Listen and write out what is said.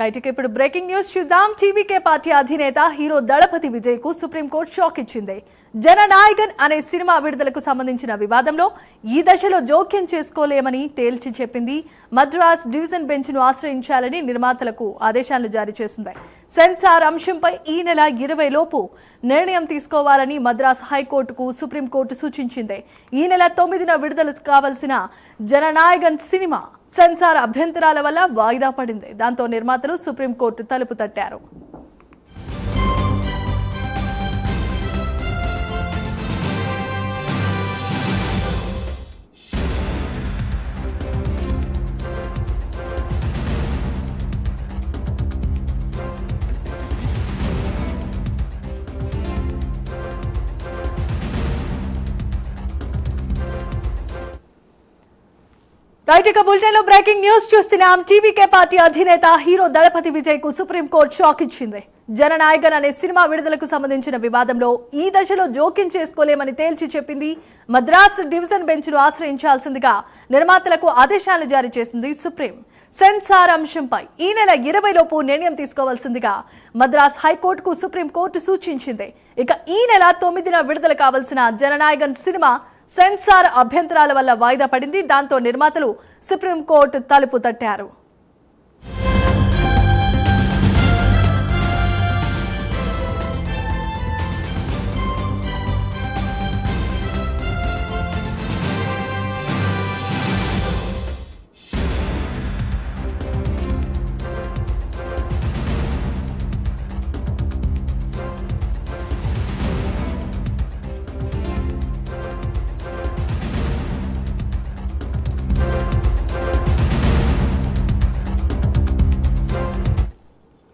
Right ఇక ఇప్పుడు breaking news చూద్దాం. టీవీకే పార్టీ అధినేత హీరో దళపతి విజయ్ కు సుప్రీంకోర్టు షాక్ ఇచ్చింది. జననాయకన్ అనే సినిమా విడుదలకు సంబంధించిన వివాదంలో ఈ దశలో జోక్యం చేసుకోలేమని తేల్చి చెప్పింది. మద్రాస్ డివిజన్ బెంచ్ ను ఆశ్రయించాలని నిర్మాతలకు ఆదేశాలు జారీ చేసింది. సెన్సార్ అంశంపై ఈ నెల 20 లోపు నిర్ణయం తీసుకోవాలని మద్రాస్ హైకోర్టుకు సుప్రీంకోర్టు సూచించింది. ఈ నెల 9న విడుదల కావాల్సిన జననాయకన్ సినిమా సెన్సార్ అభ్యంతరాల వల్ల వాయిదా పడింది. దాంతో నిర్మాతలు సుప్రీంకోర్టు తలుపు తట్టారు. రైట్ ఇక బులెటిన్ లో బ్రేకింగ్ న్యూస్ చూస్తున్నాం. టీవీకే పార్టీ అధినేత హీరో దళపతి విజయ్ కు సుప్రీంకోర్టు షాక్ ఇచ్చింది. జననాయకన్ అనే సినిమా విడుదలకు సంబంధించిన వివాదంలో ఈ దశలో జోక్యం చేసుకోలేమని తేల్చి చెప్పింది. మద్రాస్ డివిజన్ బెంచ్ ను ఆశ్రయించాల్సిందిగా నిర్మాతలకు ఆదేశాలు జారీ చేసింది సుప్రీం. సెన్సార్ అంశంపై ఈ నెల 20 లోపు నిర్ణయం తీసుకోవాల్సిందిగా మద్రాస్ హైకోర్టుకు సుప్రీంకోర్టు సూచించింది. ఇక ఈ నెల 9న విడుదల కావాల్సిన జననాయకన్ సినిమా సెన్సార్ అభ్యంతరాల వల్ల వాయిదా పడింది. దాంతో నిర్మాతలు సుప్రీంకోర్టు తలుపు తట్టారు.